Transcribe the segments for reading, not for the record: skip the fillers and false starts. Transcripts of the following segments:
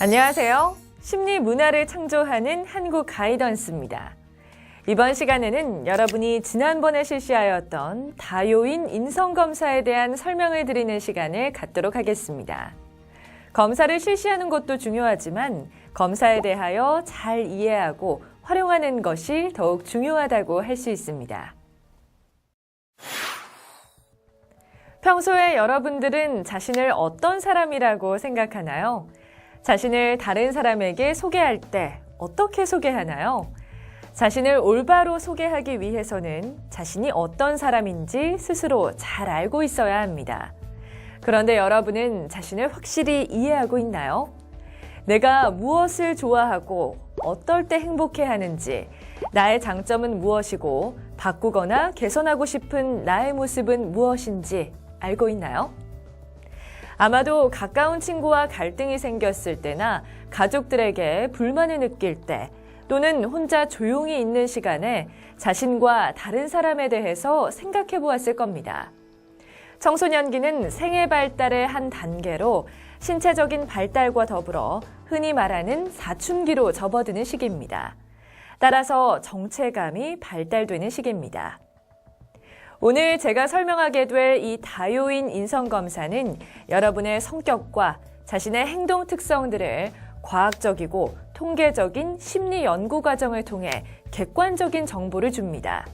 안녕하세요. 심리 문화를 창조하는 한국 가이던스입니다. 이번 시간에는 여러분이 지난번에 실시하였던 다요인 인성검사에 대한 설명을 드리는 시간을 갖도록 하겠습니다. 검사를 실시하는 것도 중요하지만 검사에 대하여 잘 이해하고 활용하는 것이 더욱 중요하다고 할 수 있습니다. 평소에 여러분들은 자신을 어떤 사람이라고 생각하나요? 자신을 다른 사람에게 소개할 때 어떻게 소개하나요? 자신을 올바로 소개하기 위해서는 자신이 어떤 사람인지 스스로 잘 알고 있어야 합니다. 그런데 여러분은 자신을 확실히 이해하고 있나요? 내가 무엇을 좋아하고 어떨 때 행복해하는지, 나의 장점은 무엇이고 바꾸거나 개선하고 싶은 나의 모습은 무엇인지 알고 있나요? 아마도 가까운 친구와 갈등이 생겼을 때나 가족들에게 불만을 느낄 때 또는 혼자 조용히 있는 시간에 자신과 다른 사람에 대해서 생각해 보았을 겁니다. 청소년기는 생애 발달의 한 단계로 신체적인 발달과 더불어 흔히 말하는 사춘기로 접어드는 시기입니다. 따라서 정체감이 발달되는 시기입니다. 오늘 제가 설명하게 될 이 다요인 인성검사는 여러분의 성격과 자신의 행동 특성들을 과학적이고 통계적인 심리 연구 과정을 통해 객관적인 정보를 줍니다.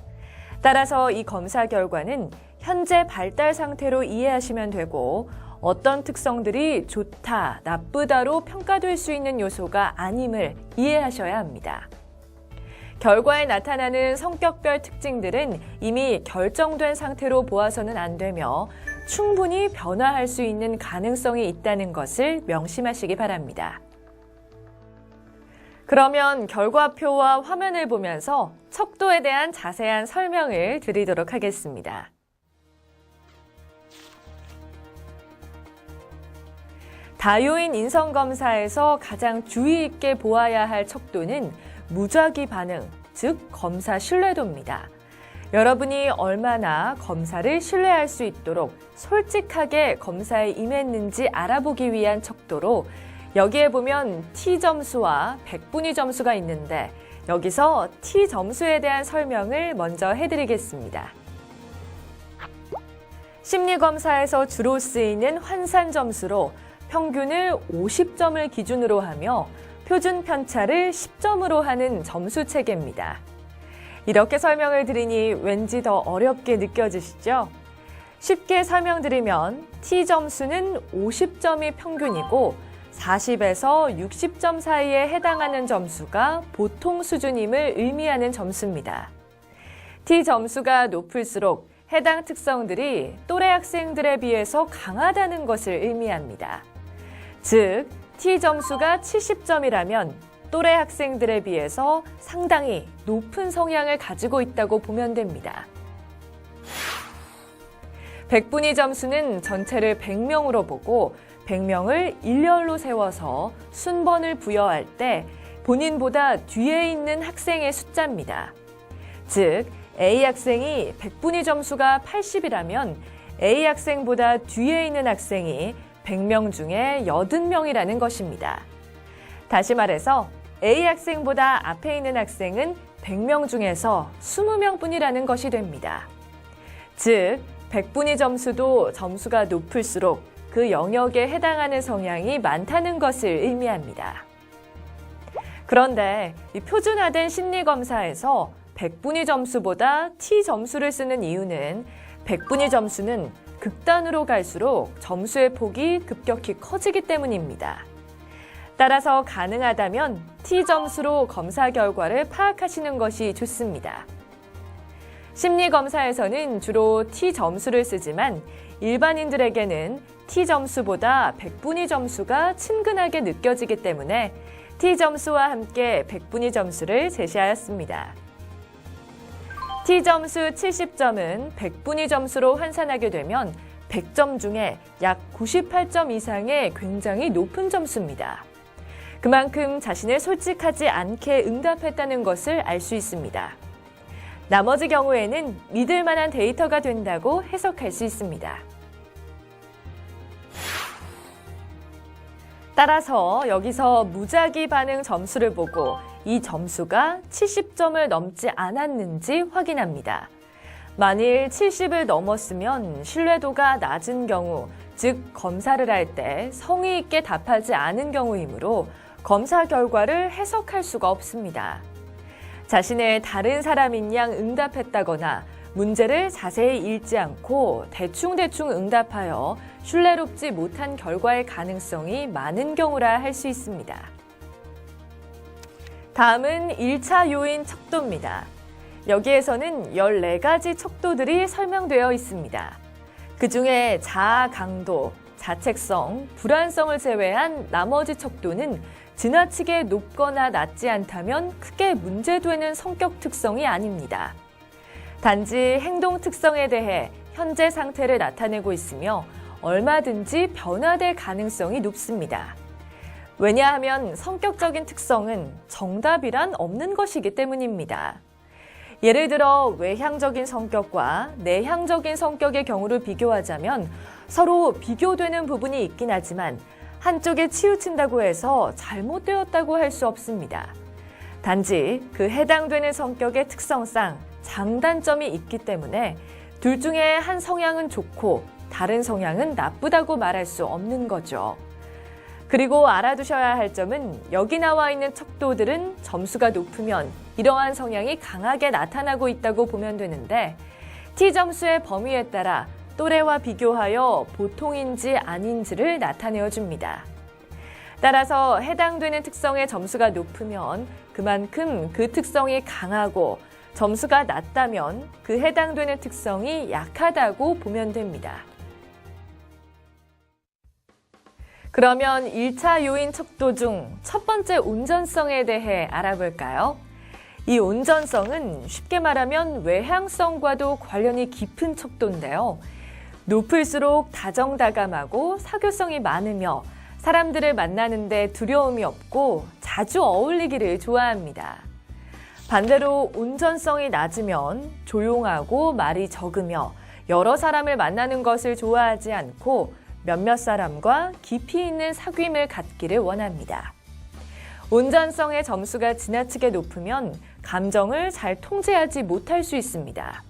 따라서 이 검사 결과는 현재 발달 상태로 이해하시면 되고 어떤 특성들이 좋다, 나쁘다로 평가될 수 있는 요소가 아님을 이해하셔야 합니다. 결과에 나타나는 성격별 특징들은 이미 결정된 상태로 보아서는 안 되며 충분히 변화할 수 있는 가능성이 있다는 것을 명심하시기 바랍니다. 그러면 결과표와 화면을 보면서 척도에 대한 자세한 설명을 드리도록 하겠습니다. 다요인 인성검사에서 가장 주의 있게 보아야 할 척도는 무작위 반응, 즉 검사 신뢰도입니다. 여러분이 얼마나 검사를 신뢰할 수 있도록 솔직하게 검사에 임했는지 알아보기 위한 척도로 여기에 보면 T점수와 백분위 점수가 있는데 여기서 T점수에 대한 설명을 먼저 해드리겠습니다. 심리검사에서 주로 쓰이는 환산점수로 평균을 50점을 기준으로 하며 표준 편차를 10점으로 하는 점수 체계입니다. 이렇게 설명을 드리니 왠지 더 어렵게 느껴지시죠? 쉽게 설명드리면 T점수는 50점이 평균이고 40에서 60점 사이에 해당하는 점수가 보통 수준임을 의미하는 점수입니다. T점수가 높을수록 해당 특성들이 또래 학생들에 비해서 강하다는 것을 의미합니다. 즉, T점수가 70점이라면 또래 학생들에 비해서 상당히 높은 성향을 가지고 있다고 보면 됩니다. 백분위 점수는 전체를 100명으로 보고 100명을 일렬로 세워서 순번을 부여할 때 본인보다 뒤에 있는 학생의 숫자입니다. 즉, A 학생이 백분위 점수가 80이라면 A 학생보다 뒤에 있는 학생이 100명 중에 80명이라는 것입니다. 다시 말해서 A 학생보다 앞에 있는 학생은 100명 중에서 20명 뿐이라는 것이 됩니다. 즉, 백분위 점수도 점수가 높을수록 그 영역에 해당하는 성향이 많다는 것을 의미합니다. 그런데 이 표준화된 심리검사에서 백분위 점수보다 T점수를 쓰는 이유는 백분위 점수는 극단으로 갈수록 점수의 폭이 급격히 커지기 때문입니다. 따라서 가능하다면 T점수로 검사 결과를 파악하시는 것이 좋습니다. 심리검사에서는 주로 T점수를 쓰지만 일반인들에게는 T점수보다 백분위 점수가 친근하게 느껴지기 때문에 T점수와 함께 백분위 점수를 제시하였습니다. T점수 70점은 백분위 점수로 환산하게 되면 100점 중에 약 98점 이상의 굉장히 높은 점수입니다. 그만큼 자신을 솔직하지 않게 응답했다는 것을 알 수 있습니다. 나머지 경우에는 믿을 만한 데이터가 된다고 해석할 수 있습니다. 따라서 여기서 무작위 반응 점수를 보고 이 점수가 70점을 넘지 않았는지 확인합니다. 만일 70을 넘었으면 신뢰도가 낮은 경우, 즉 검사를 할 때 성의 있게 답하지 않은 경우이므로 검사 결과를 해석할 수가 없습니다. 자신의 다른 사람인 양 응답했다거나 문제를 자세히 읽지 않고 대충대충 응답하여 신뢰롭지 못한 결과의 가능성이 많은 경우라 할 수 있습니다. 다음은 1차 요인 척도입니다. 여기에서는 14가지 척도들이 설명되어 있습니다. 그중에 자아 강도, 자책성, 불안성을 제외한 나머지 척도는 지나치게 높거나 낮지 않다면 크게 문제되는 성격 특성이 아닙니다. 단지 행동 특성에 대해 현재 상태를 나타내고 있으며 얼마든지 변화될 가능성이 높습니다. 왜냐하면 성격적인 특성은 정답이란 없는 것이기 때문입니다. 예를 들어 외향적인 성격과 내향적인 성격의 경우를 비교하자면 서로 비교되는 부분이 있긴 하지만 한쪽에 치우친다고 해서 잘못되었다고 할 수 없습니다. 단지 그 해당되는 성격의 특성상 장단점이 있기 때문에 둘 중에 한 성향은 좋고 다른 성향은 나쁘다고 말할 수 없는 거죠. 그리고 알아두셔야 할 점은 여기 나와 있는 척도들은 점수가 높으면 이러한 성향이 강하게 나타나고 있다고 보면 되는데 T점수의 범위에 따라 또래와 비교하여 보통인지 아닌지를 나타내어 줍니다. 따라서 해당되는 특성의 점수가 높으면 그만큼 그 특성이 강하고 점수가 낮다면 그 해당되는 특성이 약하다고 보면 됩니다. 그러면 1차 요인 척도 중 첫 번째 온전성에 대해 알아볼까요? 이 온전성은 쉽게 말하면 외향성과도 관련이 깊은 척도인데요. 높을수록 다정다감하고 사교성이 많으며 사람들을 만나는데 두려움이 없고 자주 어울리기를 좋아합니다. 반대로 온전성이 낮으면 조용하고 말이 적으며 여러 사람을 만나는 것을 좋아하지 않고 몇몇 사람과 깊이 있는 사귐을 갖기를 원합니다. 온전성의 점수가 지나치게 높으면 감정을 잘 통제하지 못할 수 있습니다.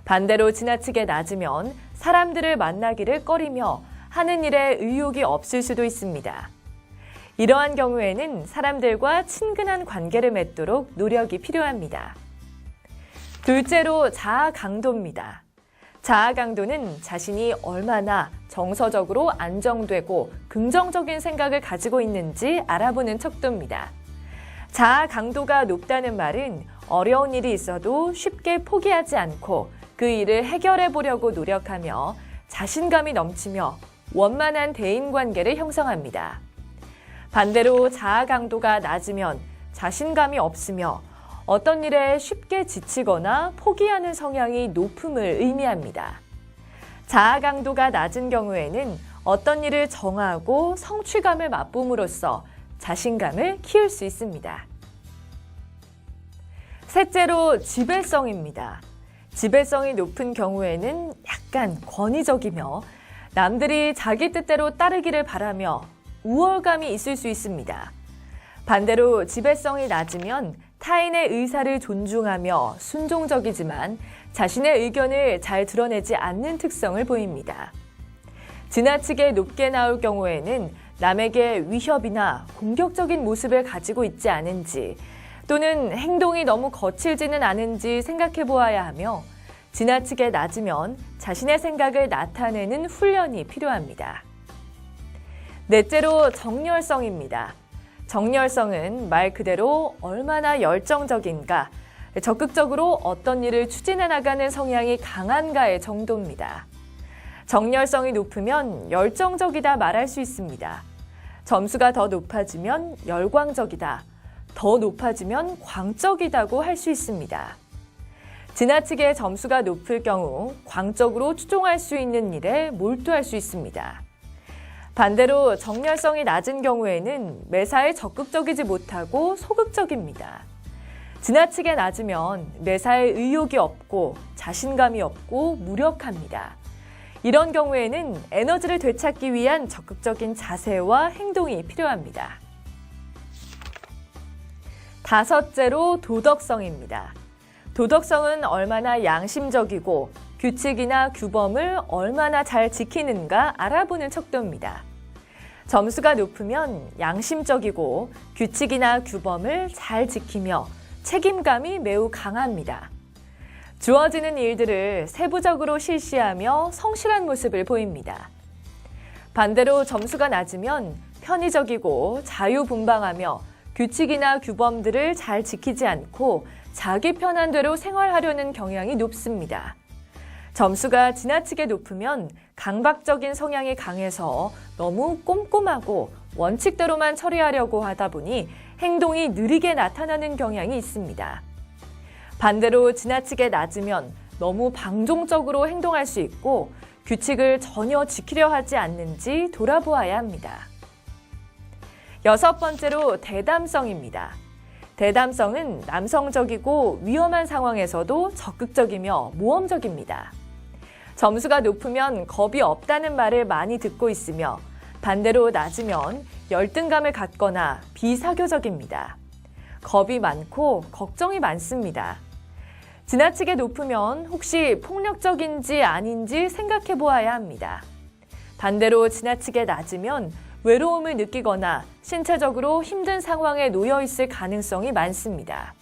반대로 지나치게 낮으면 사람들을 만나기를 꺼리며 하는 일에 의욕이 없을 수도 있습니다. 이러한 경우에는 사람들과 친근한 관계를 맺도록 노력이 필요합니다. 둘째로 자아 강도입니다. 자아 강도는 자신이 얼마나 정서적으로 안정되고 긍정적인 생각을 가지고 있는지 알아보는 척도입니다. 자아 강도가 높다는 말은 어려운 일이 있어도 쉽게 포기하지 않고 그 일을 해결해 보려고 노력하며 자신감이 넘치며 원만한 대인관계를 형성합니다. 반대로 자아 강도가 낮으면 자신감이 없으며 어떤 일에 쉽게 지치거나 포기하는 성향이 높음을 의미합니다. 자아 강도가 낮은 경우에는 어떤 일을 정하고 성취감을 맛봄으로써 자신감을 키울 수 있습니다. 셋째로 지배성입니다. 지배성이 높은 경우에는 약간 권위적이며 남들이 자기 뜻대로 따르기를 바라며 우월감이 있을 수 있습니다. 반대로 지배성이 낮으면 타인의 의사를 존중하며 순종적이지만 자신의 의견을 잘 드러내지 않는 특성을 보입니다. 지나치게 높게 나올 경우에는 남에게 위협이나 공격적인 모습을 가지고 있지 않은지 또는 행동이 너무 거칠지는 않은지 생각해 보아야 하며 지나치게 낮으면 자신의 생각을 나타내는 훈련이 필요합니다. 넷째로 정열성입니다. 정열성은 말 그대로 얼마나 열정적인가, 적극적으로 어떤 일을 추진해 나가는 성향이 강한가의 정도입니다. 정열성이 높으면 열정적이다 말할 수 있습니다. 점수가 더 높아지면 열광적이다, 더 높아지면 광적이다고 할 수 있습니다. 지나치게 점수가 높을 경우 광적으로 추종할 수 있는 일에 몰두할 수 있습니다. 반대로 정열성이 낮은 경우에는 매사에 적극적이지 못하고 소극적입니다. 지나치게 낮으면 매사에 의욕이 없고 자신감이 없고 무력합니다. 이런 경우에는 에너지를 되찾기 위한 적극적인 자세와 행동이 필요합니다. 다섯째로 도덕성입니다. 도덕성은 얼마나 양심적이고 규칙이나 규범을 얼마나 잘 지키는가 알아보는 척도입니다. 점수가 높으면 양심적이고 규칙이나 규범을 잘 지키며 책임감이 매우 강합니다. 주어지는 일들을 세부적으로 실시하며 성실한 모습을 보입니다. 반대로 점수가 낮으면 편의적이고 자유분방하며 규칙이나 규범들을 잘 지키지 않고 자기 편한 대로 생활하려는 경향이 높습니다. 점수가 지나치게 높으면 강박적인 성향이 강해서 너무 꼼꼼하고 원칙대로만 처리하려고 하다 보니 행동이 느리게 나타나는 경향이 있습니다. 반대로 지나치게 낮으면 너무 방종적으로 행동할 수 있고 규칙을 전혀 지키려 하지 않는지 돌아보아야 합니다. 여섯 번째로 대담성입니다. 대담성은 남성적이고 위험한 상황에서도 적극적이며 모험적입니다. 점수가 높으면 겁이 없다는 말을 많이 듣고 있으며 반대로 낮으면 열등감을 갖거나 비사교적입니다. 겁이 많고 걱정이 많습니다. 지나치게 높으면 혹시 폭력적인지 아닌지 생각해 보아야 합니다. 반대로 지나치게 낮으면 외로움을 느끼거나 신체적으로 힘든 상황에 놓여 있을 가능성이 많습니다.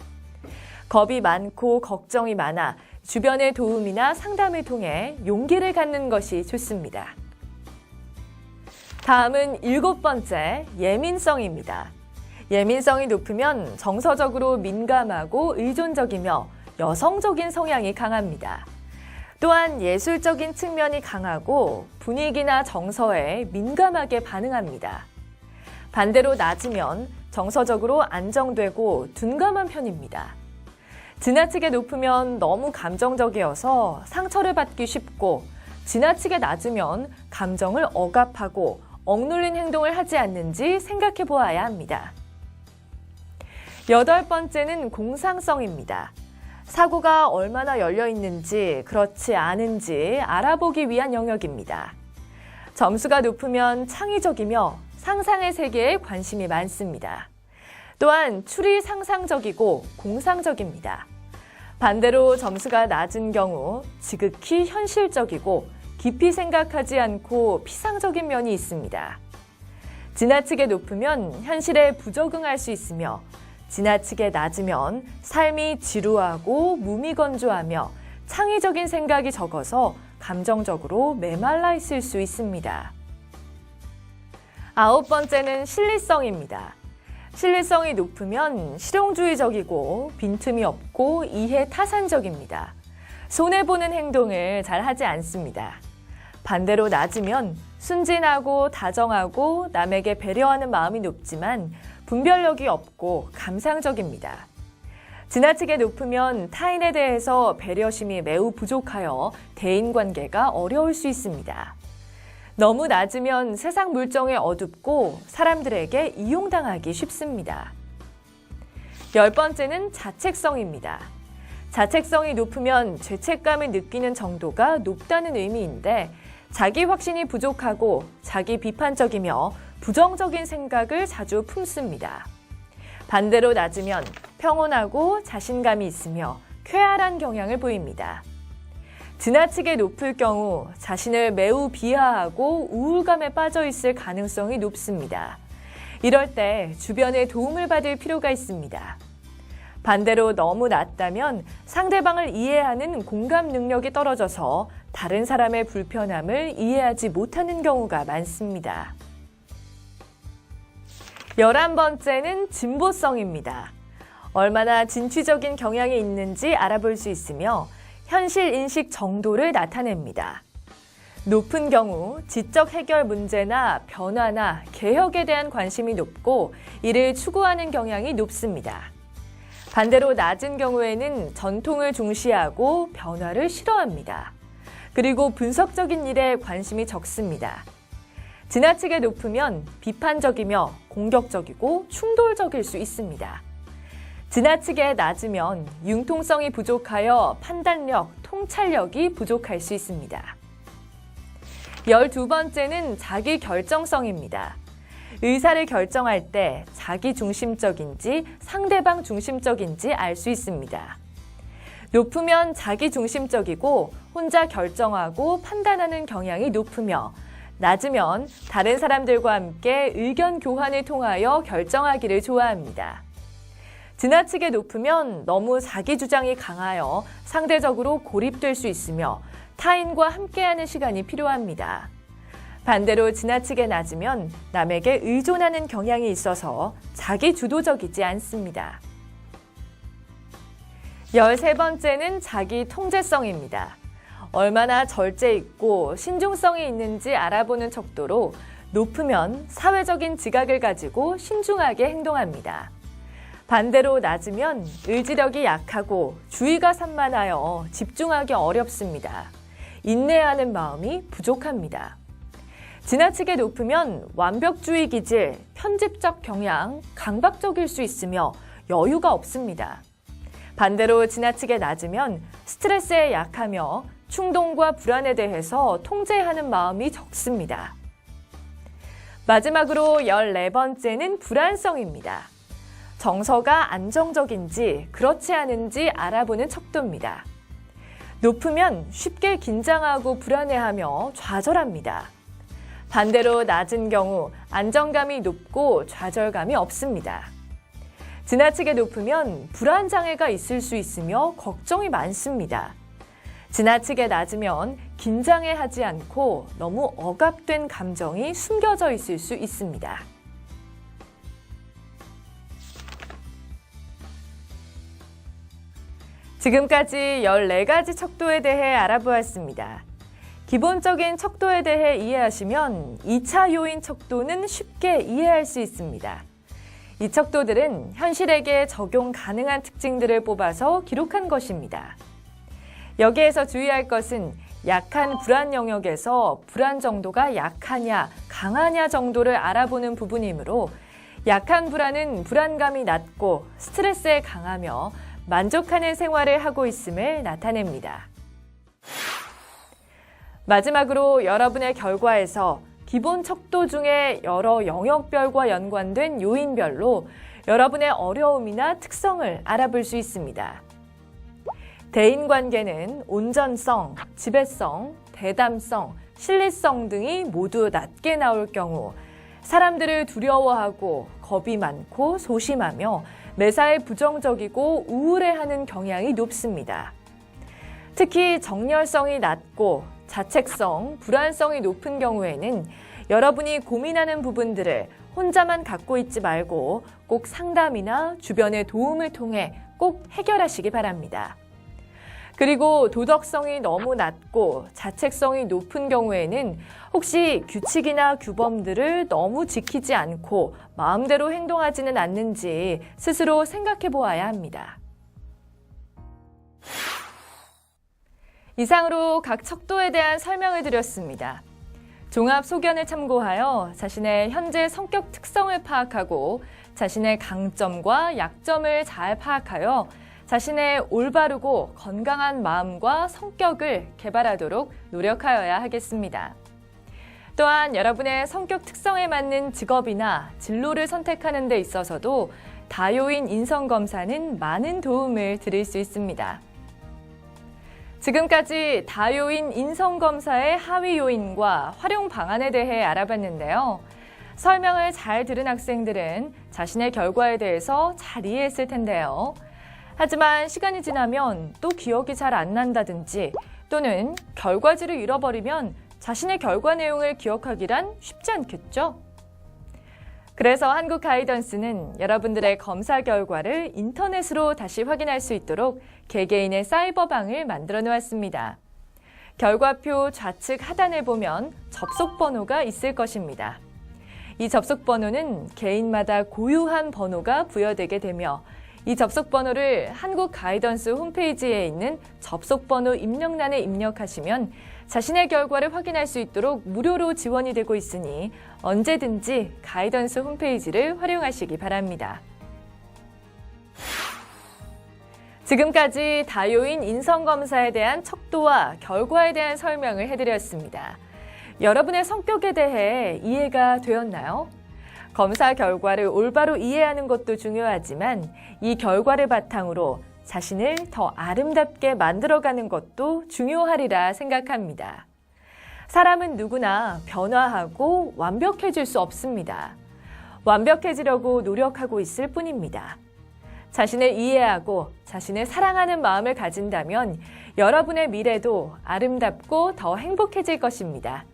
겁이 많고 걱정이 많아 주변의 도움이나 상담을 통해 용기를 갖는 것이 좋습니다. 다음은 일곱 번째, 예민성입니다. 예민성이 높으면 정서적으로 민감하고 의존적이며 여성적인 성향이 강합니다. 또한 예술적인 측면이 강하고 분위기나 정서에 민감하게 반응합니다. 반대로 낮으면 정서적으로 안정되고 둔감한 편입니다. 지나치게 높으면 너무 감정적이어서 상처를 받기 쉽고 지나치게 낮으면 감정을 억압하고 억눌린 행동을 하지 않는지 생각해 보아야 합니다. 여덟 번째는 공상성입니다. 사고가 얼마나 열려 있는지 그렇지 않은지 알아보기 위한 영역입니다. 점수가 높으면 창의적이며 상상의 세계에 관심이 많습니다. 또한 추리 상상적이고 공상적입니다. 반대로 점수가 낮은 경우 지극히 현실적이고 깊이 생각하지 않고 피상적인 면이 있습니다. 지나치게 높으면 현실에 부적응할 수 있으며 지나치게 낮으면 삶이 지루하고 무미건조하며 창의적인 생각이 적어서 감정적으로 메말라 있을 수 있습니다. 아홉 번째는 실리성입니다. 실리성이 높으면 실용주의적이고 빈틈이 없고 이해타산적입니다. 손해보는 행동을 잘 하지 않습니다. 반대로 낮으면 순진하고 다정하고 남에게 배려하는 마음이 높지만 분별력이 없고 감상적입니다. 지나치게 높으면 타인에 대해서 배려심이 매우 부족하여 대인관계가 어려울 수 있습니다. 너무 낮으면 세상 물정에 어둡고 사람들에게 이용당하기 쉽습니다. 열 번째는 자책성입니다. 자책성이 높으면 죄책감을 느끼는 정도가 높다는 의미인데 자기 확신이 부족하고 자기 비판적이며 부정적인 생각을 자주 품습니다. 반대로 낮으면 평온하고 자신감이 있으며 쾌활한 경향을 보입니다. 지나치게 높을 경우 자신을 매우 비하하고 우울감에 빠져 있을 가능성이 높습니다. 이럴 때 주변의 도움을 받을 필요가 있습니다. 반대로 너무 낮다면 상대방을 이해하는 공감 능력이 떨어져서 다른 사람의 불편함을 이해하지 못하는 경우가 많습니다. 11번째는 진보성입니다. 얼마나 진취적인 경향이 있는지 알아볼 수 있으며 현실 인식 정도를 나타냅니다. 높은 경우 지적 해결 문제나 변화나 개혁에 대한 관심이 높고 이를 추구하는 경향이 높습니다. 반대로 낮은 경우에는 전통을 중시하고 변화를 싫어합니다. 그리고 분석적인 일에 관심이 적습니다. 지나치게 높으면 비판적이며 공격적이고 충돌적일 수 있습니다. 지나치게 낮으면 융통성이 부족하여 판단력, 통찰력이 부족할 수 있습니다. 12번째는 자기 결정성입니다. 의사를 결정할 때 자기 중심적인지 상대방 중심적인지 알 수 있습니다. 높으면 자기 중심적이고 혼자 결정하고 판단하는 경향이 높으며 낮으면 다른 사람들과 함께 의견 교환을 통하여 결정하기를 좋아합니다. 지나치게 높으면 너무 자기 주장이 강하여 상대적으로 고립될 수 있으며 타인과 함께하는 시간이 필요합니다. 반대로 지나치게 낮으면 남에게 의존하는 경향이 있어서 자기 주도적이지 않습니다. 13번째는 자기 통제성입니다. 얼마나 절제 있고 신중성이 있는지 알아보는 척도로 높으면 사회적인 지각을 가지고 신중하게 행동합니다. 반대로 낮으면 의지력이 약하고 주의가 산만하여 집중하기 어렵습니다. 인내하는 마음이 부족합니다. 지나치게 높으면 완벽주의 기질, 편집적 경향, 강박적일 수 있으며 여유가 없습니다. 반대로 지나치게 낮으면 스트레스에 약하며 충동과 불안에 대해서 통제하는 마음이 적습니다. 마지막으로 14번째는 불안성입니다. 정서가 안정적인지 그렇지 않은지 알아보는 척도입니다. 높으면 쉽게 긴장하고 불안해하며 좌절합니다. 반대로 낮은 경우 안정감이 높고 좌절감이 없습니다. 지나치게 높으면 불안장애가 있을 수 있으며 걱정이 많습니다. 지나치게 낮으면 긴장해하지 않고 너무 억압된 감정이 숨겨져 있을 수 있습니다. 지금까지 14가지 척도에 대해 알아보았습니다. 기본적인 척도에 대해 이해하시면 2차 요인 척도는 쉽게 이해할 수 있습니다. 이 척도들은 현실에게 적용 가능한 특징들을 뽑아서 기록한 것입니다. 여기에서 주의할 것은 약한 불안 영역에서 불안 정도가 약하냐, 강하냐 정도를 알아보는 부분이므로 약한 불안은 불안감이 낮고 스트레스에 강하며 만족하는 생활을 하고 있음을 나타냅니다. 마지막으로 여러분의 결과에서 기본 척도 중에 여러 영역별과 연관된 요인별로 여러분의 어려움이나 특성을 알아볼 수 있습니다. 대인관계는 온전성, 지배성, 대담성, 실리성 등이 모두 낮게 나올 경우 사람들을 두려워하고 겁이 많고 소심하며 매사에 부정적이고 우울해하는 경향이 높습니다. 특히 정열성이 낮고 자책성, 불안성이 높은 경우에는 여러분이 고민하는 부분들을 혼자만 갖고 있지 말고 꼭 상담이나 주변의 도움을 통해 꼭 해결하시기 바랍니다. 그리고 도덕성이 너무 낮고 자책성이 높은 경우에는 혹시 규칙이나 규범들을 너무 지키지 않고 마음대로 행동하지는 않는지 스스로 생각해 보아야 합니다. 이상으로 각 척도에 대한 설명을 드렸습니다. 종합 소견을 참고하여 자신의 현재 성격 특성을 파악하고 자신의 강점과 약점을 잘 파악하여 자신의 올바르고 건강한 마음과 성격을 개발하도록 노력하여야 하겠습니다. 또한 여러분의 성격 특성에 맞는 직업이나 진로를 선택하는 데 있어서도 다요인 인성검사는 많은 도움을 드릴 수 있습니다. 지금까지 다요인 인성검사의 하위 요인과 활용 방안에 대해 알아봤는데요. 설명을 잘 들은 학생들은 자신의 결과에 대해서 잘 이해했을 텐데요. 하지만 시간이 지나면 또 기억이 잘 안 난다든지 또는 결과지를 잃어버리면 자신의 결과 내용을 기억하기란 쉽지 않겠죠? 그래서 한국 가이던스는 여러분들의 검사 결과를 인터넷으로 다시 확인할 수 있도록 개개인의 사이버방을 만들어 놓았습니다. 결과표 좌측 하단에 보면 접속 번호가 있을 것입니다. 이 접속 번호는 개인마다 고유한 번호가 부여되게 되며 이 접속 번호를 한국 가이던스 홈페이지에 있는 접속 번호 입력란에 입력하시면 자신의 결과를 확인할 수 있도록 무료로 지원이 되고 있으니 언제든지 가이던스 홈페이지를 활용하시기 바랍니다. 지금까지 다요인 인성검사에 대한 척도와 결과에 대한 설명을 해드렸습니다. 여러분의 성격에 대해 이해가 되었나요? 검사 결과를 올바로 이해하는 것도 중요하지만 이 결과를 바탕으로 자신을 더 아름답게 만들어가는 것도 중요하리라 생각합니다. 사람은 누구나 변화하고 완벽해질 수 없습니다. 완벽해지려고 노력하고 있을 뿐입니다. 자신을 이해하고 자신을 사랑하는 마음을 가진다면 여러분의 미래도 아름답고 더 행복해질 것입니다.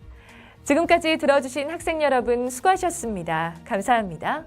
지금까지 들어주신 학생 여러분 수고하셨습니다. 감사합니다.